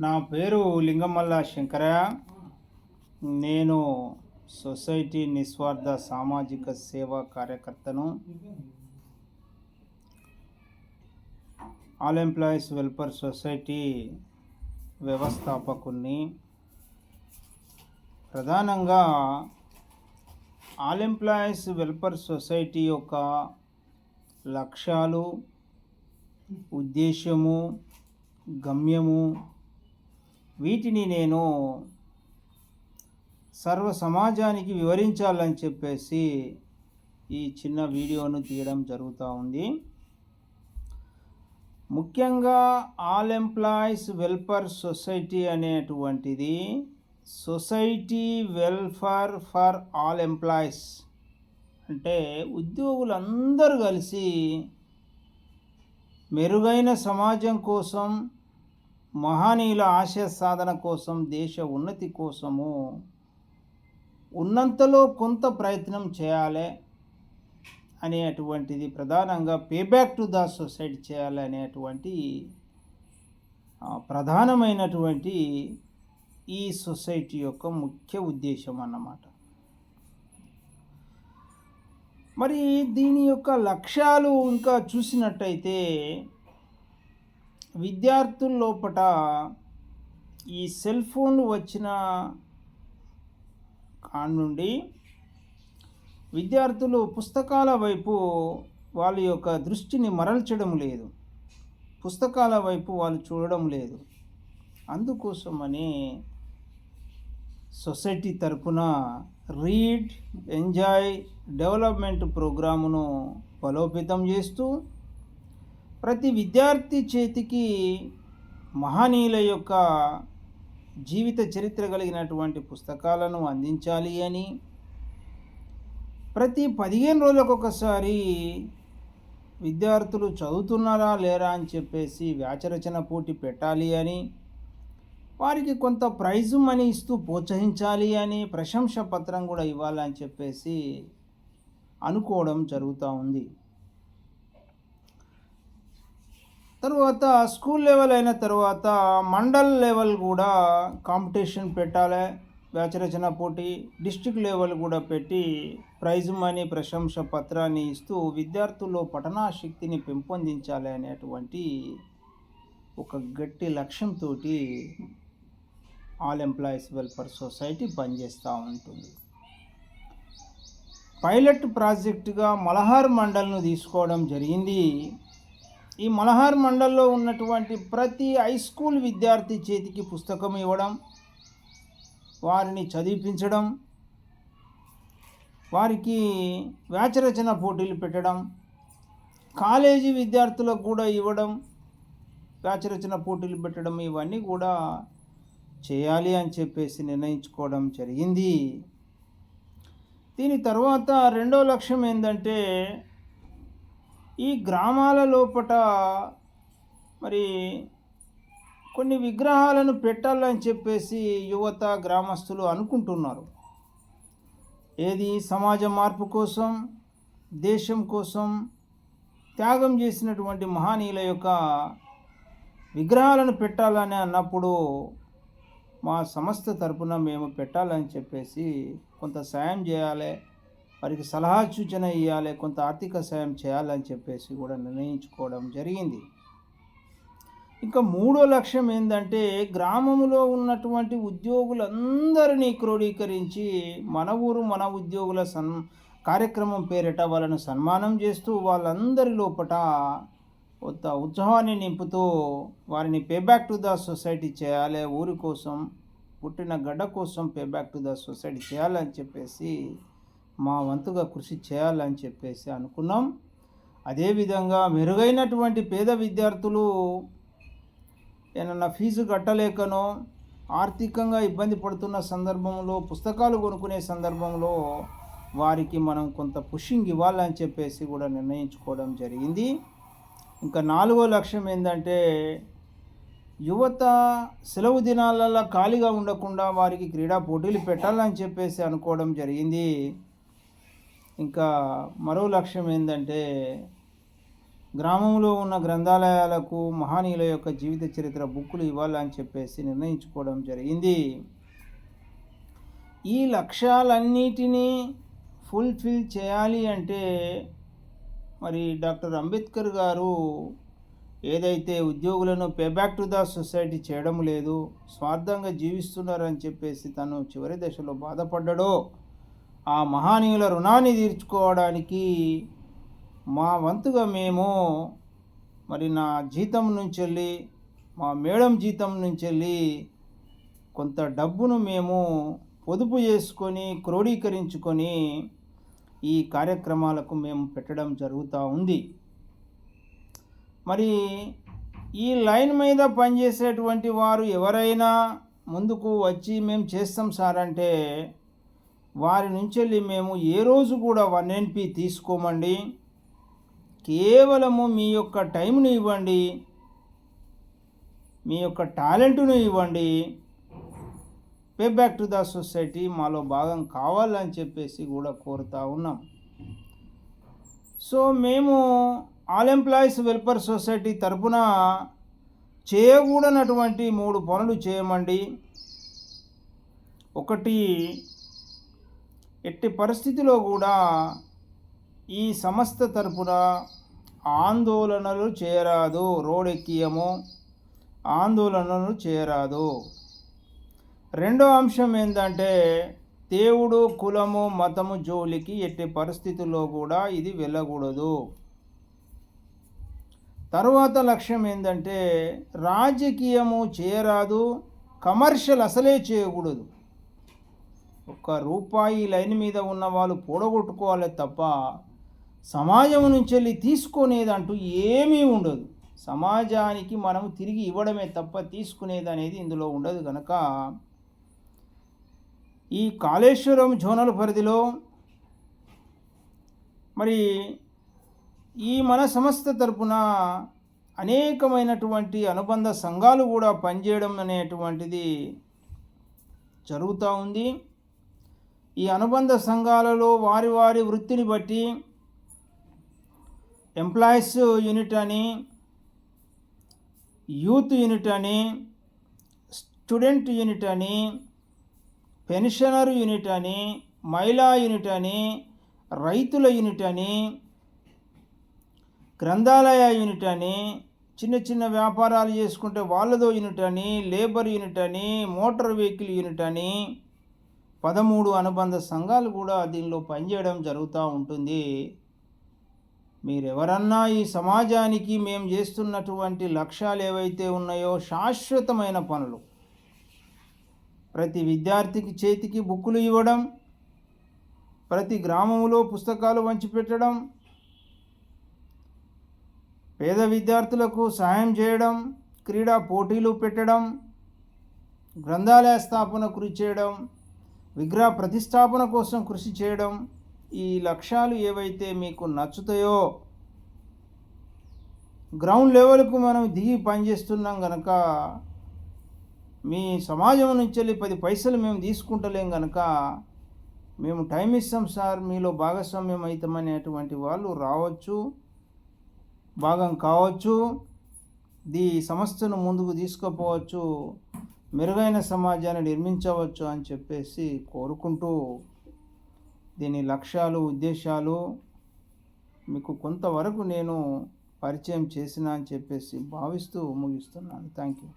నా పేరు లింగమల్ల శంకరయ్య. నేను సొసైటీ నిస్వార్థ సామాజిక సేవా కార్యకర్తను. ఆల్ ఎంప్లాయీస్ వెల్ఫేర్ సొసైటీ వ్యవస్థాపకుని. ప్రధానంగా ఆల్ ఎంప్లాయీస్ వెల్ఫేర్ సొసైటీ యొక్క లక్ష్యాలు, ఉద్దేశము, గమ్యము వీటిని నేను సర్వ సమాజానికి వివరించాలని చెప్పేసి ఈ చిన్న వీడియోను తీయడం జరుగుతూ ఉంది. ముఖ్యంగా ఆల్ ఎంప్లాయీస్ వెల్ఫేర్ సొసైటీ అనేటువంటిది society welfare for all employees, అంటే ఉద్యోగులందరూ కలిసి మెరుగైన సమాజం కోసం, మహనీయుల ఆశయ సాధన కోసం, దేశ ఉన్నతి కోసము ఉన్నంతలో కొంత ప్రయత్నం చేయాలి అనేటువంటిది, ప్రధానంగా పేబ్యాక్ టు ద సొసైటీ చేయాలి అనేటువంటి ప్రధానమైనటువంటి ఈ సొసైటీ యొక్క ముఖ్య ఉద్దేశం అన్నమాట. మరి దీని యొక్క లక్ష్యాలు ఇంకా చూసినట్టయితే, విద్యార్థుల లోపట ఈ సెల్ ఫోన్ వచ్చిన నుండి విద్యార్థులు పుస్తకాల వైపు వాళ్ళ యొక్క దృష్టిని మరల్చడం లేదు, పుస్తకాల వైపు వాళ్ళు చూడడం లేదు. అందుకోసమని సొసైటీ తరపున రీడ్, ఎంజాయ్, డెవలప్మెంట్ ప్రోగ్రామును బలోపేతం చేస్తూ ప్రతి విద్యార్థి చేతికి మహనీయుల యొక్క జీవిత చరిత్ర కలిగినటువంటి పుస్తకాలను అందించాలి అని, ప్రతి 15 రోజులకు ఒకసారి విద్యార్థులు చదువుతున్నారా లేరా అని చెప్పేసి వ్యాసరచన పోటీ పెట్టాలి అని, వారికి కొంత ప్రైజు మనీ ఇస్తూ ప్రోత్సహించాలి అని, ప్రశంస పత్రం కూడా ఇవ్వాలని చెప్పేసి అనుకోవడం జరుగుతూ ఉంది. తర్వాత స్కూల్ లెవెల్ అయిన తర్వాత మండల్ లెవెల్ కూడా కాంపిటీషన్ పెట్టాలి, వ్యాసరచన పోటీ, డిస్ట్రిక్ట్ లెవెల్ కూడా పెట్టి ప్రైజు మనీ, ప్రశంస పత్రాన్ని ఇస్తూ విద్యార్థుల్లో పఠనాశక్తిని పెంపొందించాలి అనేటువంటి ఒక గట్టి లక్ష్యంతో ఆల్ ఎంప్లాయీస్ వెల్ఫేర్ సొసైటీ పనిచేస్తూ ఉంటుంది. పైలట్ ప్రాజెక్టుగా మలహార్ మండల్ను తీసుకోవడం జరిగింది. ఈ మలహార్ మండల్లో ఉన్నటువంటి ప్రతి హై స్కూల్ విద్యార్థి చేతికి పుస్తకం ఇవ్వడం, వారిని చదివించడం, వారికి వ్యాసరచన పోటీలు పెట్టడం, కాలేజీ విద్యార్థులకు కూడా ఇవ్వడం, వ్యాసరచన పోటీలు పెట్టడం, ఇవన్నీ కూడా చేయాలి అని చెప్పేసి నిర్ణయించుకోవడం జరిగింది. దీని తర్వాత రెండో లక్ష్యం ఏంటంటే, ఈ గ్రామాల లోపట మరి కొన్ని విగ్రహాలను పెట్టాలని చెప్పేసి యువత, గ్రామస్తులు అనుకుంటున్నారు. ఏది సమాజ మార్పు కోసం, దేశం కోసం త్యాగం చేసినటువంటి మహనీయుల యొక్క విగ్రహాలను పెట్టాలని అన్నప్పుడు మా సంస్థ తరపున మేము పెట్టాలని చెప్పేసి కొంత సాయం చేయాలి, వారికి సలహా సూచన ఇవ్వాలి, కొంత ఆర్థిక సాయం చేయాలని చెప్పేసి కూడా నిర్ణయించుకోవడం జరిగింది. ఇంకా మూడో లక్ష్యం ఏంటంటే, గ్రామంలో ఉన్నటువంటి ఉద్యోగులందరినీ క్రోడీకరించి మన ఊరు మన ఉద్యోగుల కార్యక్రమం పేరిట వాళ్ళను సన్మానం చేస్తూ వాళ్ళందరి లోపట కొంత ఉత్సాహాన్ని నింపుతూ వారిని పేబ్యాక్ టు ద సొసైటీ చేయాలి, ఊరి కోసం, పుట్టిన గడ్డ కోసం పేబ్యాక్ టు ద సొసైటీ చేయాలని చెప్పేసి మా వంతుగా కృషి చేయాలని చెప్పేసి అనుకున్నాం. అదేవిధంగా మెరుగైనటువంటి పేద విద్యార్థులు ఏమన్నా ఫీజు కట్టలేకనో, ఆర్థికంగా ఇబ్బంది పడుతున్న సందర్భంలో, పుస్తకాలు కొనుక్కునే సందర్భంలో వారికి మనం కొంత పుషింగ్ ఇవ్వాలని చెప్పేసి కూడా నిర్ణయించుకోవడం జరిగింది. ఇంకా నాలుగో లక్ష్యం ఏంటంటే, యువత సెలవు దినాలలో ఖాళీగా ఉండకుండా వారికి క్రీడా పోటీలు పెట్టాలని చెప్పేసి అనుకోవడం జరిగింది. ఇంకా మరో లక్ష్యం ఏంటంటే, గ్రామంలో ఉన్న గ్రంథాలయాలకు మహనీయుల యొక్క జీవిత చరిత్ర బుక్కులు ఇవ్వాలని చెప్పేసి నిర్ణయించుకోవడం జరిగింది. ఈ లక్ష్యాలన్నిటినీ ఫుల్ఫిల్ చేయాలి అంటే మరి డాక్టర్ అంబేద్కర్ గారు ఏదైతే ఉద్యోగులను పేబ్యాక్ టు ద సొసైటీ చేయడం లేదు, స్వార్థంగా జీవిస్తున్నారని చెప్పేసి తను చివరి దశలో బాధపడ్డాడో, ఆ మహనీయుల రుణాన్ని తీర్చుకోవడానికి మా వంతుగా మేము మరి నా జీతం నుంచి మా మేడం జీతం నుంచి కొంత డబ్బును మేము పొదుపు చేసుకొని క్రోడీకరించుకొని ఈ కార్యక్రమాలకు మేము పెట్టడం జరుగుతూ ఉంది. మరి ఈ లైన్ మీద పనిచేసేటువంటి వారు ఎవరైనా ముందుకు వచ్చి మేము చేస్తాం సార్ అంటే వారి నుంచి మేము ఏ రోజు కూడా 1 NP తీసుకోమండి. కేవలము మీ యొక్క టైంను ఇవ్వండి, మీ యొక్క టాలెంట్ను ఇవ్వండి, pay back to the society మాలో భాగం కావాలని చెప్పేసి కూడా కోరుతూ ఉన్నాం. సో మేము ఆల్ ఎంప్లాయీస్ వెల్ఫేర్ సొసైటీ తరపున చేయకూడనటువంటి 3 పనులు చేయమండి. ఒకటి, ఎట్టి పరిస్థితిలో కూడా ఈ సంస్థ తరపున ఆందోళనలు చేయరాదు, రోడ్ ఎక్కియము ఆందోళనలు చేయరాదు. రెండో అంశం ఏంటంటే దేవుడు, కులము, మతము జోలికి ఎట్టి పరిస్థితుల్లో కూడా ఇది వెళ్ళకూడదు. తరువాత లక్ష్యం ఏంటంటే రాజకీయము చేయరాదు, కమర్షియల్ అసలే చేయకూడదు. ₹1 లైన్ మీద ఉన్న వాళ్ళు పోడగొట్టుకోవాలి తప్ప సమాజం నుంచి వెళ్ళి తీసుకునేదంటూ ఏమీ ఉండదు. సమాజానికి మనం తిరిగి ఇవ్వడమే తప్ప తీసుకునేది అనేది ఇందులో ఉండదు. కనుక ఈ కాళేశ్వరం జోనల్ పరిధిలో మరి ఈ మన సంస్థ తరపున అనేకమైనటువంటి అనుబంధ సంఘాలు కూడా పనిచేయడం అనేటువంటిది జరుగుతూ ఉంది. ఈ అనుబంధ సంఘాలలో వారి వారి వృత్తిని బట్టి ఎంప్లాయీస్ యూనిట్ అని, యూత్ యూనిట్ అని, స్టూడెంట్ యూనిట్ అని, పెన్షనర్ యూనిట్ అని, మహిళా యూనిట్ అని, రైతుల యూనిట్ అని, గ్రంథాలయ యూనిట్ అని, చిన్న చిన్న వ్యాపారాలు చేసుకుంటే వాళ్ళదో యూనిట్ అని, లేబర్ యూనిట్ అని, మోటార్ వెహికల్ యూనిట్ అని 13 అనుబంధ సంఘాలు కూడా దీనిలో పనిచేయడం జరుగుతూ ఉంటుంది. మీరెవరన్నా ఈ సమాజానికి మేము చేస్తున్నటువంటి లక్ష్యాలు ఏవైతే ఉన్నాయో శాశ్వతమైన పనులు, ప్రతి విద్యార్థికి చేతికి బుక్కులు ఇవ్వడం, ప్రతి గ్రామంలో పుస్తకాలు పంచిపెట్టడం, పేద విద్యార్థులకు సహాయం చేయడం, క్రీడా పోటీలు పెట్టడం, గ్రంథాలయ స్థాపన కృషి చేయడం, విగ్రహ ప్రతిష్టాపన కోసం కృషి చేయడం, ఈ లక్ష్యాలు ఏవైతే మీకు నచ్చుతాయో గ్రౌండ్ లెవెల్కు మనం దిగి పనిచేస్తున్నాం కనుక మీ సమాజం నుంచి వెళ్ళి 10 పైసలు మేము తీసుకుంటలేం కనుక మేము టైం ఇస్తాం సార్, మీలో భాగస్వామ్యం అవుతామనేటువంటి వాళ్ళు రావచ్చు, భాగం కావచ్చు, ఈ సంస్థను ముందుకు తీసుకుపోవచ్చు, మెరుగైన సమాజాన్ని నిర్మించవచ్చు అని చెప్పేసి కోరుకుంటూ దీని లక్ష్యాలు, ఉద్దేశాలు మీకు కొంతవరకు నేను పరిచయం చేసిన అని చెప్పేసి భావిస్తూ ముగిస్తున్నాను. Thank you.